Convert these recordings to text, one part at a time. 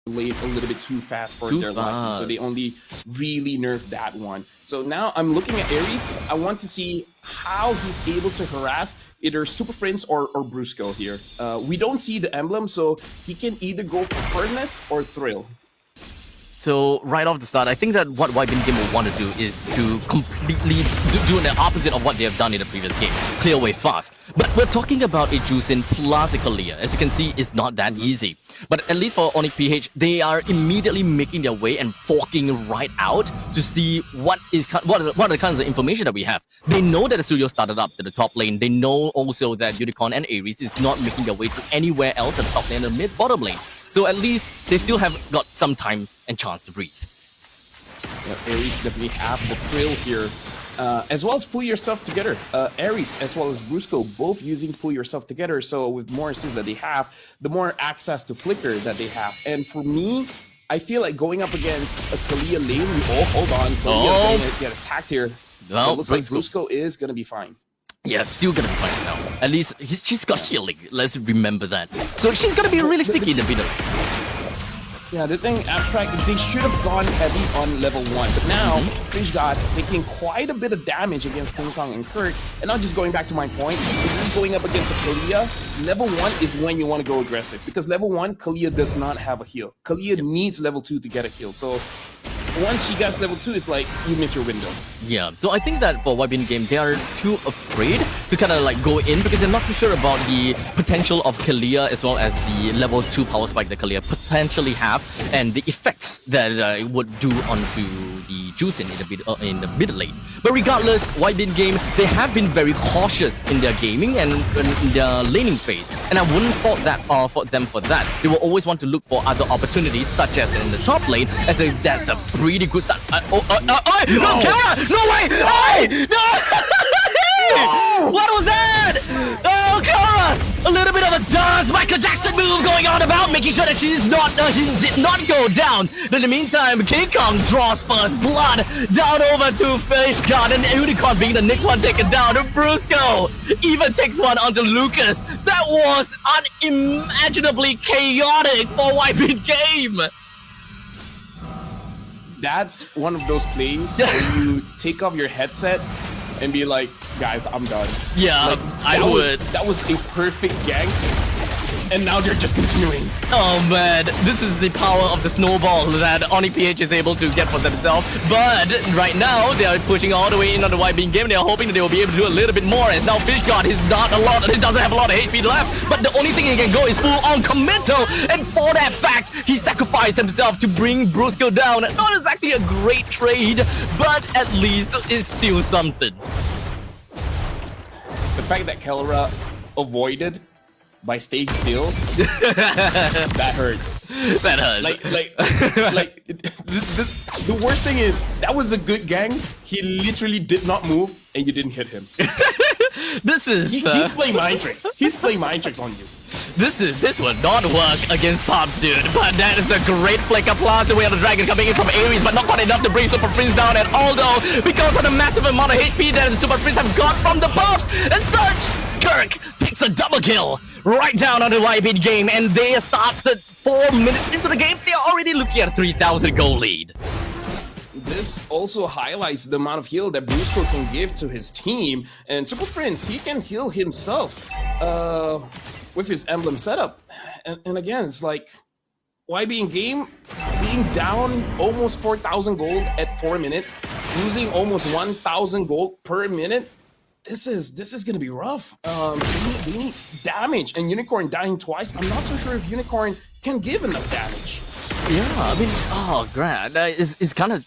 late a little bit too fast for their liking, so they only really nerfed that one. So now I'm looking at Ares. I want to see how he's able to harass either Super Prince or Brusco here. We don't see the emblem, so he can either go for Furnace or Thrill. So right off the start, I think that what YBINGAME will want to do is to completely do the opposite of what they have done in the previous game. Clear away fast. But we're talking about a Juicin plus a Kalia. As you can see, it's not that easy. But at least for ONIC PH, they are immediately making their way and forking right out to see what are the kinds of information that we have. They know that the studio started up to the top lane. They know also that Unicorn and Ares is not making their way to anywhere else at the top lane and the mid bottom lane. So at least they still have got some time and chance to breathe. Yeah, Ares definitely have the thrill here. As well as Pull Yourself Together. Ares as well as Brusco both using Pull Yourself Together. So with more assists that they have, the more access to Flicker that they have. And for me, I feel like going up against a Kalia lane, hold on, Kalia's going to get attacked here. No, it looks like Brusco is going to be fine. Yeah, still gonna be fine now. At least she's got healing. Let's remember that. So she's gonna be really sticky in the middle. Yeah, the thing, Abstract, they should have gone heavy on level 1, but now Fish God taking quite a bit of damage against King Kong and Kirk. And now just going back to my point, if you're going up against a Kalia, level 1 is when you want to go aggressive. Because level 1, Kalia does not have a heal. Kalia needs level 2 to get a heal. So once she gets level 2, it's like you miss your window. Yeah, so I think that for YBINGAME, they are too afraid to kind of like go in because they're not too sure about the potential of Kalia as well as the level 2 power spike that Kalia potentially have and the effects that it would do onto the Juicin in the mid lane. But regardless, YBINGAME, they have been very cautious in their gaming and in their laning phase, and I wouldn't fault them for that. They will always want to look for other opportunities, such as in the top lane, as that's a pretty good start. No, camera! No way! Hey! No! What was that? Oh, Kara! A little bit of a dance, Michael Jackson move going on about, making sure that she did not go down. In the meantime, King Kong draws first blood down over to Fish God, and Unicorn being the next one taken down. Brusco even takes one onto Lucas. That was unimaginably chaotic for YBINGAME. That's one of those plays where you take off your headset and be like, guys, I'm done. Yeah, like, I would. That was a perfect gank, and now they're just continuing. Oh man, this is the power of the snowball that ONIC PH is able to get for themselves. But right now, they are pushing all the way in on the YBINGAME. They are hoping that they will be able to do a little bit more. And now Fish God is not a lot, he doesn't have a lot of HP left. But the only thing he can go is full on Committal. And for that fact, he sacrificed himself to bring Brusco down. Not exactly a great trade, but at least it's still something. The fact that Kelra avoided by staying still, that hurts. That hurts. The worst thing is, that was a good gang. He literally did not move, and you didn't hit him. This is... He's playing mind tricks. He's playing mind tricks on you. This will not work against Pop, dude. But that is a great flick of blast away on the dragon coming in from Ares, but not quite enough to bring Super Prince down at all, though, because of the massive amount of HP that the Super Prince have got from the buffs. And such, Kirk takes a double kill right down on the YBINGAME, and they started 4 minutes into the game. They are already looking at a 3,000 goal lead. This also highlights the amount of heal that Brusco can give to his team, and Super Prince, he can heal himself with his emblem setup. And again, it's like YBINGAME being down almost 4,000 gold at 4 minutes, losing almost 1,000 gold per minute. This is gonna be rough. They need damage, and Unicorn dying twice. I'm not so sure if Unicorn can give enough damage. Yeah, I mean, oh, Grant, it's kind of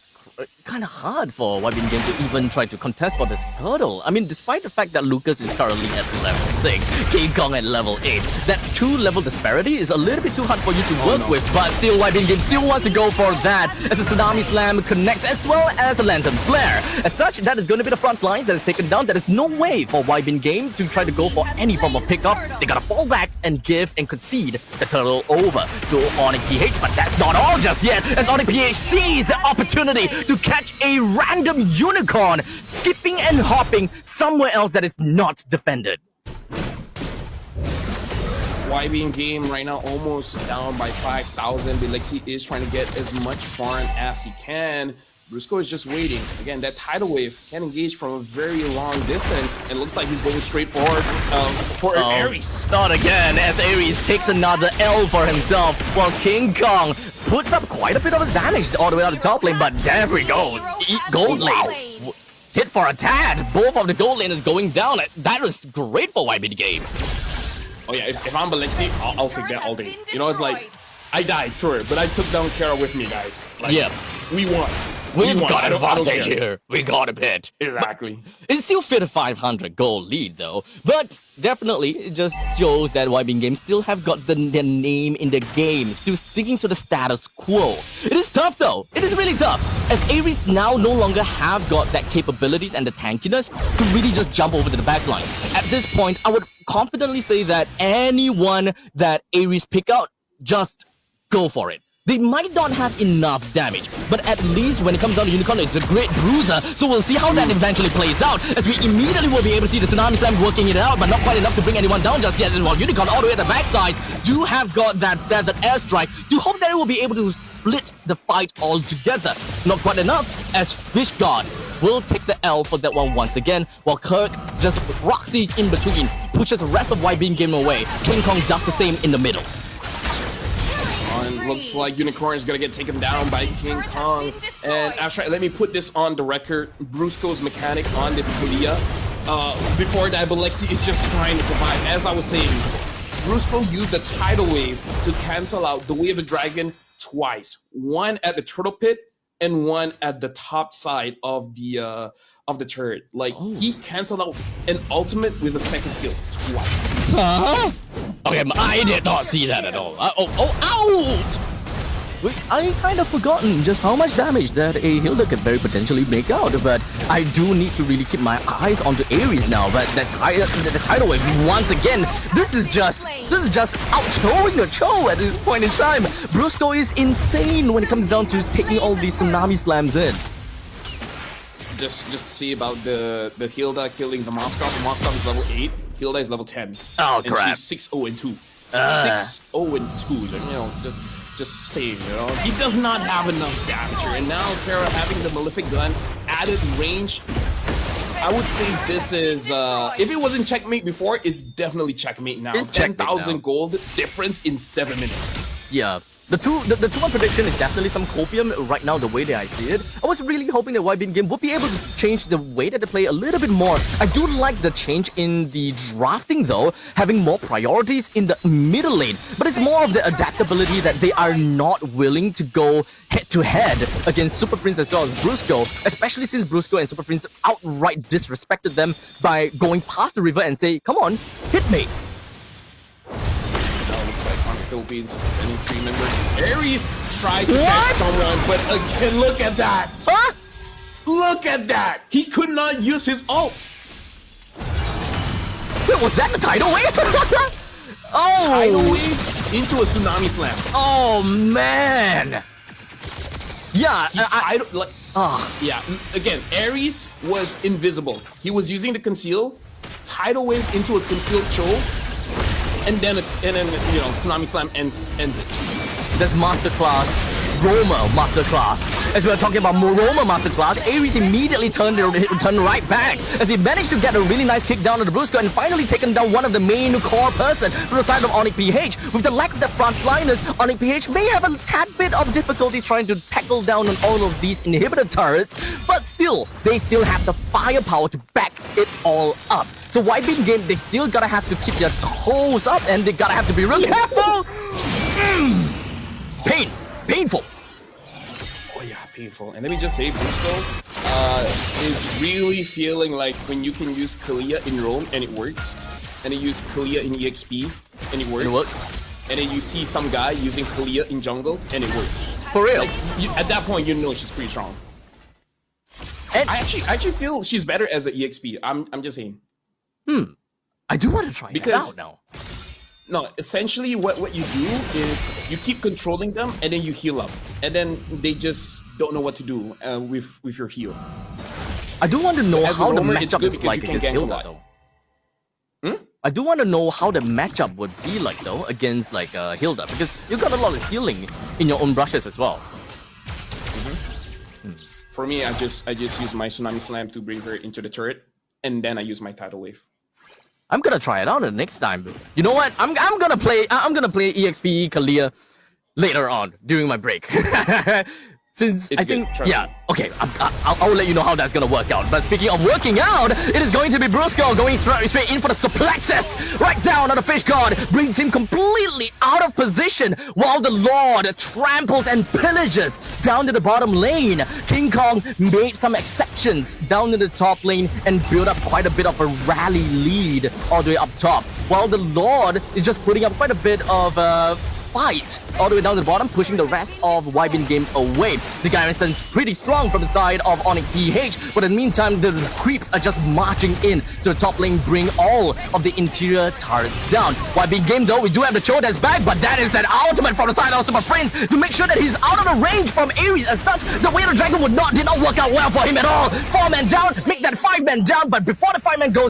hard for YBINGAME to even try to contest for this hurdle. I mean, despite the fact that Lucas is currently at level 6, King Kong at level 8, that 2-level disparity is a little bit too hard for you to work with, but still YBINGAME still wants to go for that as a Tsunami Slam connects as well as a Lantern Flare. As such, that is going to be the front line that is taken down. There is no way for YBINGAME to try to go for any form of pickup. They gotta fall back and give and concede the turtle over to ONIC PH, but that's not all just yet, as ONIC PH sees the opportunity to catch a random Unicorn skipping and hopping somewhere else that is not defended. YBINGAME right now almost down by 5,000. Bilexi is trying to get as much farm as he can. Brusco is just waiting. Again, that tidal wave can engage from a very long distance, and looks like he's going straight forward for Aries. Not again, as Aries takes another L for himself, while King Kong puts up quite a bit of damage all the way out the top lane, but there we go. Gold lane. Hit for a tad. Both of the gold lane is going down. That was great for YBINGAME. Oh yeah, if I'm Bilexi, I'll take that all day. You know, it's like, I died, sure, but I took down Kara with me, guys. Like, yeah. We won. We've got an advantage here. We got a bit. Exactly. But it's still fit a 500 goal lead though. But definitely, it just shows that YBINGAME still have got their name in the game. Still sticking to the status quo. It is tough though. It is really tough. As Aries now no longer have got that capabilities and the tankiness to really just jump over to the backline. At this point, I would confidently say that anyone that Aries pick out, just go for it. They might not have enough damage, but at least when it comes down to Unicorn, it's a great bruiser, so we'll see how that eventually plays out, as we immediately will be able to see the Tsunami Slam working it out, but not quite enough to bring anyone down just yet, while Unicorn all the way at the backside do have got that airstrike to hope that it will be able to split the fight altogether. Not quite enough, as Fish God will take the L for that one once again, while Kirk just proxies in between, pushes the rest of YBINGAME away. King Kong does the same in the middle. And looks like Unicorn is gonna get taken down by King Kong. And after, let me put this on the record. Brusco's mechanic on this Kalia. Before that, Bilexi is just trying to survive. As I was saying, Brusco used the tidal wave to cancel out the Wave of Dragon twice. One at the turtle pit and one at the top side of the turret. Like, he canceled out an ultimate with a second skill twice. Huh? Okay, I did not see that at all. Ouch! Wait, I kind of forgotten just how much damage that a Hilda could very potentially make out, but I do need to really keep my eyes onto Aries now. But the tidal wave once again, this is just outshowing the show at this point in time. Brusco is insane when it comes down to taking all these Tsunami Slams in. Just see about the Hilda killing the Moskov. The Moskov is level 8. Hilda is level 10. Oh, and crap. She's 6-0-2. 6-0-2. You know, just saying, you know. He does not have enough damage. And now Kara having the Malefic Gun, added range. I would say this is, if it wasn't checkmate before, it's definitely checkmate now. It's 10,000 gold difference in 7 minutes. Yeah. The 2-1 prediction is definitely some copium right now, the way that I see it. I was really hoping that YBINGAME would be able to change the way that they play a little bit more. I do like the change in the drafting though, having more priorities in the middle lane. But it's more of the adaptability that they are not willing to go head-to-head against Super Prince as well as Brusco, especially since Brusco and Super Prince outright disrespected them by going past the river and say, come on, hit me. Philippines sending 3 members. Aries tried to catch someone, but again, look at that. Huh? Look at that. He could not use his ult. Wait, was that the tidal wave? Oh! Tidal wave into a Tsunami Slam. Oh man! Yeah, yeah. Again, Aries was invisible. He was using the conceal. Tidal wave into a concealed choke. And then you know, Tsunami Slam ends it. That's Masterclass, Roma Masterclass. As we were talking about Roma Masterclass, Aries immediately turned right back as he managed to get a really nice kick down on the Brusco and finally taken down one of the main core person from the side of ONIC PH. With the lack of the frontliners, ONIC PH may have a tad bit of difficulty trying to tackle down on all of these inhibitor turrets, but still, they still have the firepower to back it all up. So YBINGAME, they still gotta have to keep their toes up and they gotta have to be real careful. Painful. Oh yeah, painful. And let me just say, Brusco is really feeling like when you can use Kalia in Rome and it works, and then use Kalia in EXP and it works, and then you see some guy using Kalia in jungle and it works. For real. Like, at that point, you know she's pretty strong. And I actually feel she's better as an EXP. I'm just saying. I do want to try it out now. No, essentially what you do is you keep controlling them and then you heal up. And then they just don't know what to do with your heal. I do want to know as how the roamer, matchup is like against Hilda though. I do want to know how the matchup would be like though against like Hilda, because you got a lot of healing in your own brushes as well. For me, I just use my Tsunami Slam to bring her into the turret, and then I use my Tidal Wave. I'm gonna try it out the next time. You know what? I'm gonna play EXP Kalia later on during my break. Since It's I think, good, yeah, okay, I'll let you know how that's gonna work out. But speaking of working out, it is going to be Brusco going straight in for the suplexes, right down on the fish guard, brings him completely out of position while the Lord tramples and pillages down to the bottom lane. King Kong made some exceptions down in the top lane and built up quite a bit of a rally lead all the way up top, while the Lord is just putting up quite a bit of fight all the way down to the bottom, pushing the rest of YBINGAME away. The garrison's pretty strong from the side of ONIC DH, but in the meantime, the creeps are just marching in to the top lane, bring all of the interior turrets down. YBINGAME though, we do have the Cho that's back, but that is an ultimate from the side of Super Friends to make sure that he's out of the range from Ares. As such, the way the dragon did not work out well for him at all. 4-man down, make that 5-man down, but before the 5-man goes